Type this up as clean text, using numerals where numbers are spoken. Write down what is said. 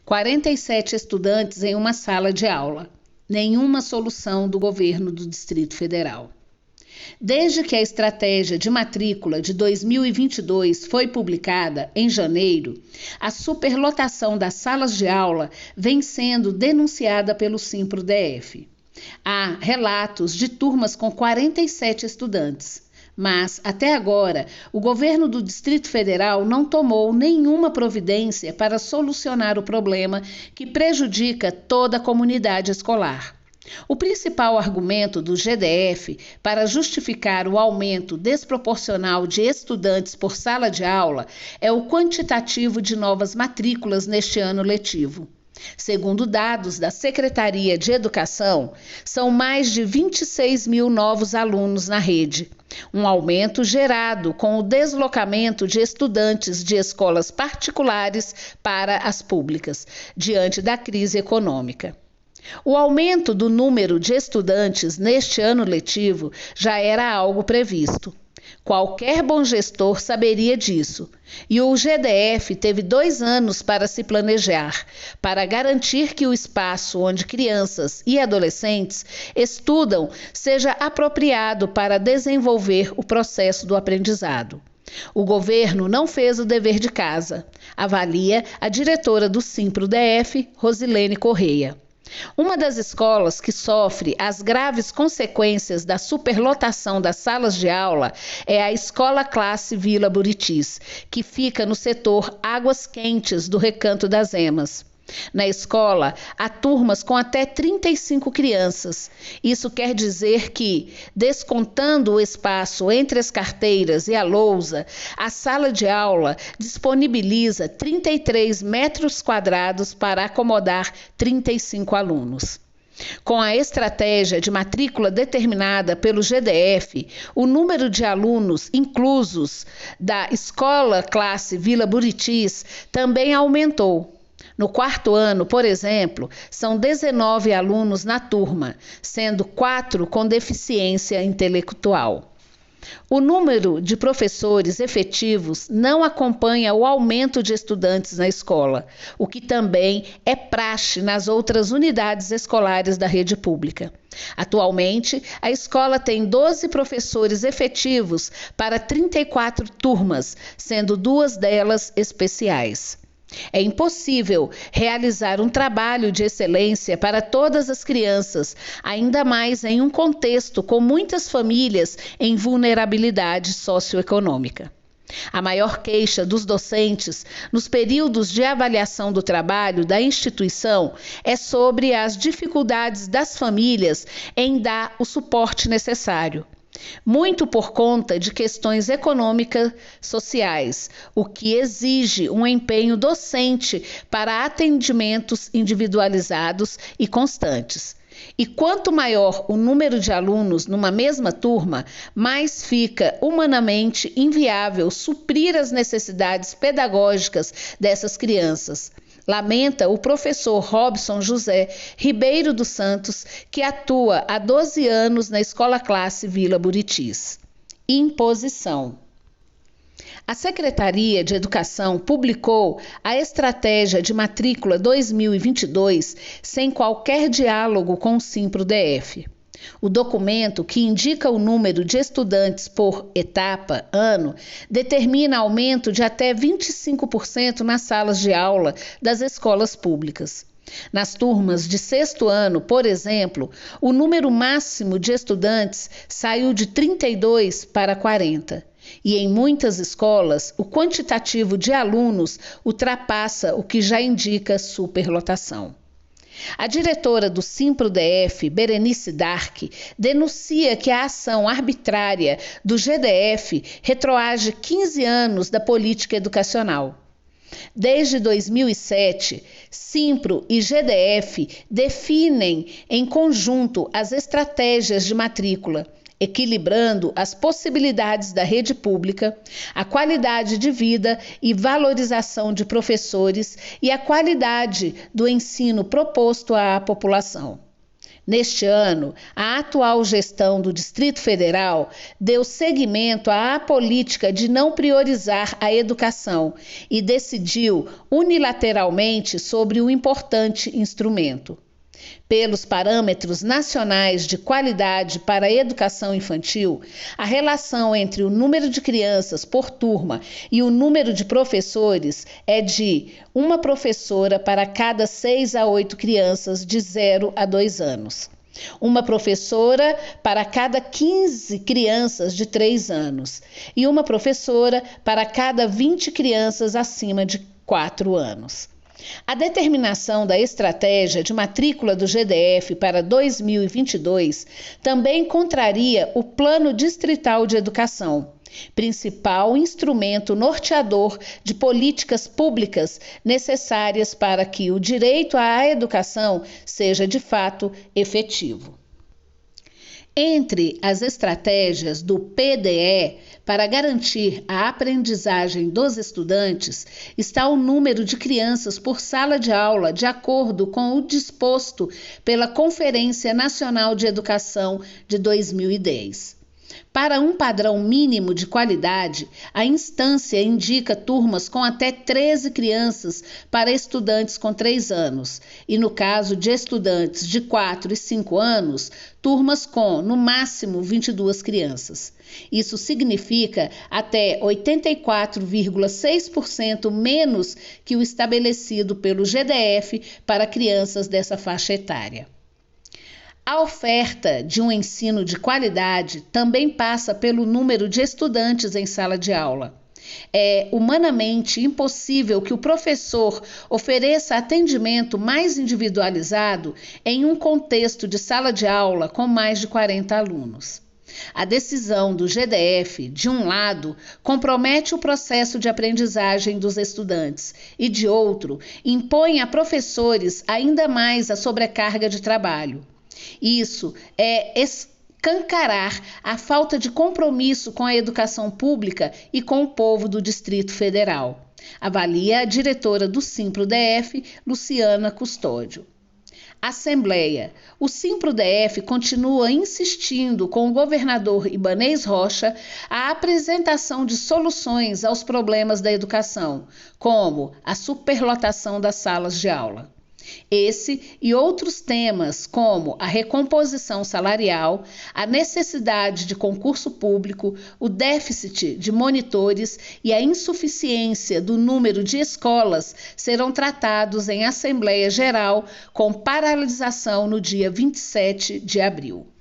47 estudantes em uma sala de aula. Nenhuma solução do governo do Distrito Federal. Desde que a estratégia de matrícula de 2022 foi publicada em janeiro, a superlotação das salas de aula vem sendo denunciada pelo Simpro-DF. Há relatos de turmas com 47 estudantes. Mas, até agora, o governo do Distrito Federal não tomou nenhuma providência para solucionar o problema que prejudica toda a comunidade escolar. O principal argumento do GDF para justificar o aumento desproporcional de estudantes por sala de aula é o quantitativo de novas matrículas neste ano letivo. Segundo dados da Secretaria de Educação, são mais de 26 mil novos alunos na rede, um aumento gerado com o deslocamento de estudantes de escolas particulares para as públicas, diante da crise econômica. O aumento do número de estudantes neste ano letivo já era algo previsto. Qualquer bom gestor saberia disso, e o GDF teve 2 anos para se planejar, para garantir que o espaço onde crianças e adolescentes estudam seja apropriado para desenvolver o processo do aprendizado. O governo não fez o dever de casa, avalia a diretora do Simpro-DF, Rosilene Correia. Uma das escolas que sofre as graves consequências da superlotação das salas de aula é a Escola Classe Vila Buritis, que fica no setor Águas Quentes do Recanto das Emas. Na escola, há turmas com até 35 crianças. Isso quer dizer que, descontando o espaço entre as carteiras e a lousa, a sala de aula disponibiliza 33 metros quadrados para acomodar 35 alunos. Com a estratégia de matrícula determinada pelo GDF, o número de alunos inclusos da Escola Classe Vila Buritis também aumentou. No 4º ano, por exemplo, são 19 alunos na turma, sendo 4 com deficiência intelectual. O número de professores efetivos não acompanha o aumento de estudantes na escola, o que também é praxe nas outras unidades escolares da rede pública. Atualmente, a escola tem 12 professores efetivos para 34 turmas, sendo 2 delas especiais. É impossível realizar um trabalho de excelência para todas as crianças, ainda mais em um contexto com muitas famílias em vulnerabilidade socioeconômica. A maior queixa dos docentes nos períodos de avaliação do trabalho da instituição é sobre as dificuldades das famílias em dar o suporte necessário. Muito por conta de questões econômicas sociais, o que exige um empenho docente para atendimentos individualizados e constantes. E quanto maior o número de alunos numa mesma turma, mais fica humanamente inviável suprir as necessidades pedagógicas dessas crianças. Lamenta o professor Robson José Ribeiro dos Santos, que atua há 12 anos na Escola Classe Vila Buritis. Imposição. A Secretaria de Educação publicou a Estratégia de Matrícula 2022 sem qualquer diálogo com o Simpro-DF. O documento, que indica o número de estudantes por etapa, ano, determina aumento de até 25% nas salas de aula das escolas públicas. Nas turmas de 6º ano, por exemplo, o número máximo de estudantes saiu de 32 para 40. E em muitas escolas, o quantitativo de alunos ultrapassa o que já indica superlotação. A diretora do Simpro-DF, Berenice Dark, denuncia que a ação arbitrária do GDF retroage 15 anos da política educacional. Desde 2007, Simpro e GDF definem em conjunto as estratégias de matrícula, equilibrando as possibilidades da rede pública, a qualidade de vida e valorização de professores e a qualidade do ensino proposto à população. Neste ano, a atual gestão do Distrito Federal deu seguimento à política de não priorizar a educação e decidiu unilateralmente sobre um importante instrumento. Pelos parâmetros nacionais de qualidade para a educação infantil, a relação entre o número de crianças por turma e o número de professores é de uma professora para cada 6 a 8 crianças de 0 a 2 anos. Uma professora para cada 15 crianças de 3 anos e uma professora para cada 20 crianças acima de 4 anos. A determinação da estratégia de matrícula do GDF para 2022 também contraria o Plano Distrital de Educação, principal instrumento norteador de políticas públicas necessárias para que o direito à educação seja de fato efetivo. Entre as estratégias do PDE para garantir a aprendizagem dos estudantes está o número de crianças por sala de aula, de acordo com o disposto pela Conferência Nacional de Educação de 2010. Para um padrão mínimo de qualidade, a instância indica turmas com até 13 crianças para estudantes com 3 anos, e no caso de estudantes de 4 e 5 anos, turmas com, no máximo, 22 crianças. Isso significa até 84,6% menos que o estabelecido pelo GDF para crianças dessa faixa etária. A oferta de um ensino de qualidade também passa pelo número de estudantes em sala de aula. É humanamente impossível que o professor ofereça atendimento mais individualizado em um contexto de sala de aula com mais de 40 alunos. A decisão do GDF, de um lado, compromete o processo de aprendizagem dos estudantes e, de outro, impõe a professores ainda mais a sobrecarga de trabalho. Isso é escancarar a falta de compromisso com a educação pública e com o povo do Distrito Federal, avalia a diretora do Simpro-DF, Luciana Custódio. Assembleia. O Simpro-DF continua insistindo com o governador Ibanez Rocha a apresentação de soluções aos problemas da educação, como a superlotação das salas de aula. Esse e outros temas, como a recomposição salarial, a necessidade de concurso público, o déficit de monitores e a insuficiência do número de escolas, serão tratados em Assembleia Geral, com paralisação no dia 27 de abril.